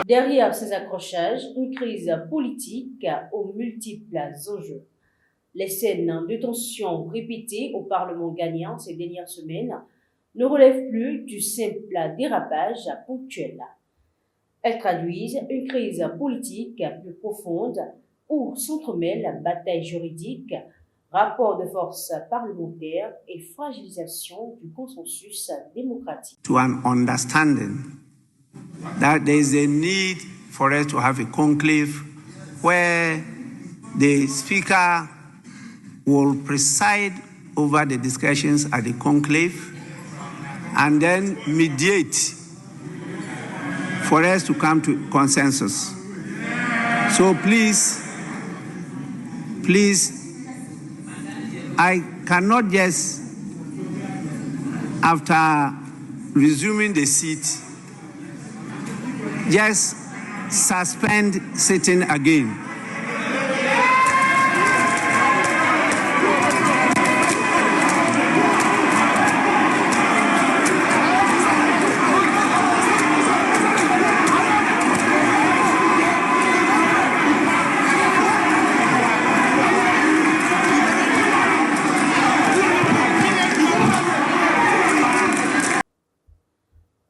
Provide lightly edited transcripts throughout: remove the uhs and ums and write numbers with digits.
Derrière ces accrochages, une crise politique aux multiples enjeux. Les scènes de tension répétées au Parlement ghanéen ces dernières semaines ne relèvent plus du simple dérapage ponctuel. Elles traduisent une crise politique plus profonde où s'entremêlent bataille juridique, rapport de force parlementaire et fragilisation du consensus démocratique. To an understanding that there is a need for us to have a conclave where the speaker will preside over the discussions at the conclave and then mediate for us to come to consensus. So please, I cannot just, after resuming the seat, just suspend sitting again.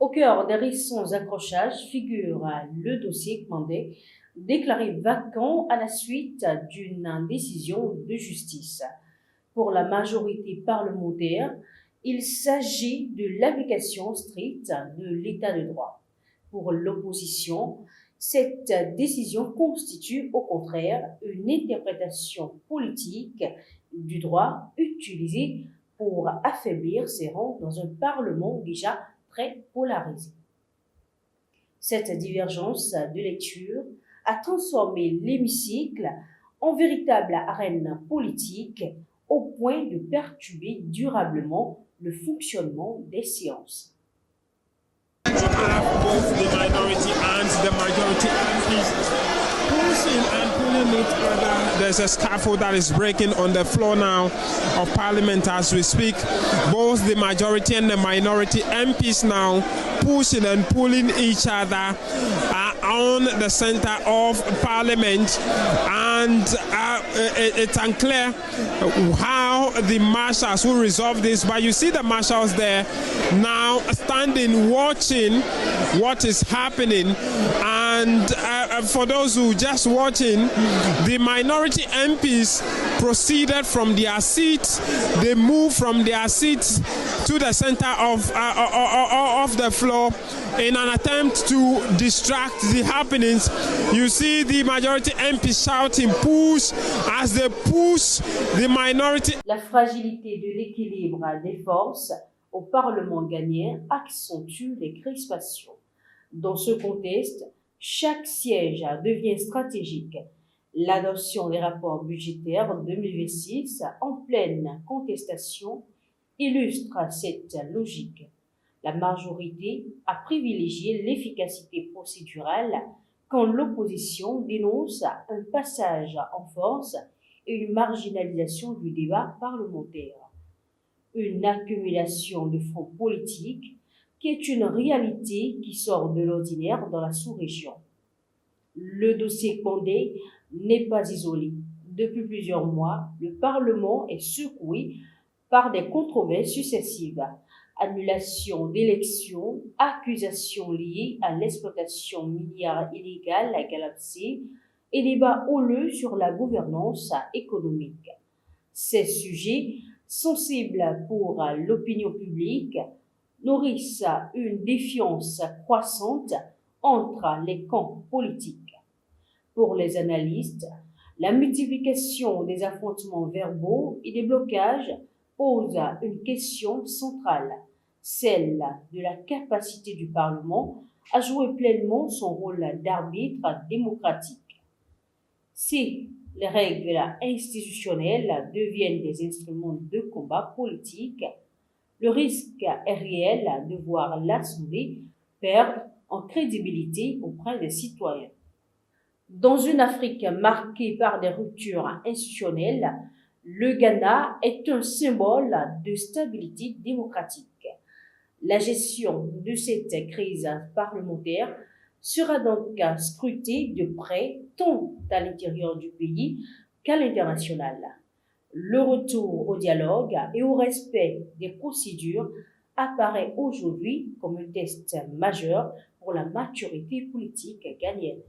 Au cœur des récents accrochages figure le dossier Kmandé, déclaré vacant à la suite d'une décision de justice. Pour la majorité parlementaire, il s'agit de l'application stricte de l'état de droit. Pour l'opposition, cette décision constitue au contraire une interprétation politique du droit utilisée pour affaiblir ses rangs dans un Parlement déjà très polarisé. Cette divergence de lecture a transformé l'hémicycle en véritable arène politique au point de perturber durablement le fonctionnement des séances. Both the minority and the majority MPs pushing and pulling each other. There's a scaffold that is breaking on the floor now of Parliament as we speak. Both the majority and the minority MPs now pushing and pulling each other on the center of Parliament, and it's unclear how the marshals will resolve this, but you see the marshals there now standing watching what is happening. And for those who just watching, the minority MPs proceeded from their seats. They moved from their seats to the center of the floor in an attempt to distract the happenings. You see the majority MPs shouting push as they push the minority. La fragilité de l'équilibre des forces au Parlement ghanéen accentue les crispations. Dans ce contexte, chaque siège devient stratégique. L'adoption des rapports budgétaires 2026 en pleine contestation illustre cette logique. La majorité a privilégié l'efficacité procédurale quand l'opposition dénonce un passage en force et une marginalisation du débat parlementaire. Une accumulation de fonds politiques qui est une réalité qui sort de l'ordinaire dans la sous-région. Le dossier Kmandé n'est pas isolé. Depuis plusieurs mois, le Parlement est secoué par des controverses successives. Annulation d'élections, accusations liées à l'exploitation minière illégale à Galamsey et débats houleux sur la gouvernance économique. Ces sujets, sensibles pour l'opinion publique, nourrissent une défiance croissante entre les camps politiques. Pour les analystes, la multiplication des affrontements verbaux et des blocages pose une question centrale, celle de la capacité du Parlement à jouer pleinement son rôle d'arbitre démocratique. Si les règles institutionnelles deviennent des instruments de combat politique, le risque est réel de voir l'Assemblée perdre en crédibilité auprès des citoyens. Dans une Afrique marquée par des ruptures institutionnelles, le Ghana est un symbole de stabilité démocratique. La gestion de cette crise parlementaire sera donc scruté de près tant à l'intérieur du pays qu'à l'international. Le retour au dialogue et au respect des procédures apparaît aujourd'hui comme un test majeur pour la maturité politique ghanéenne.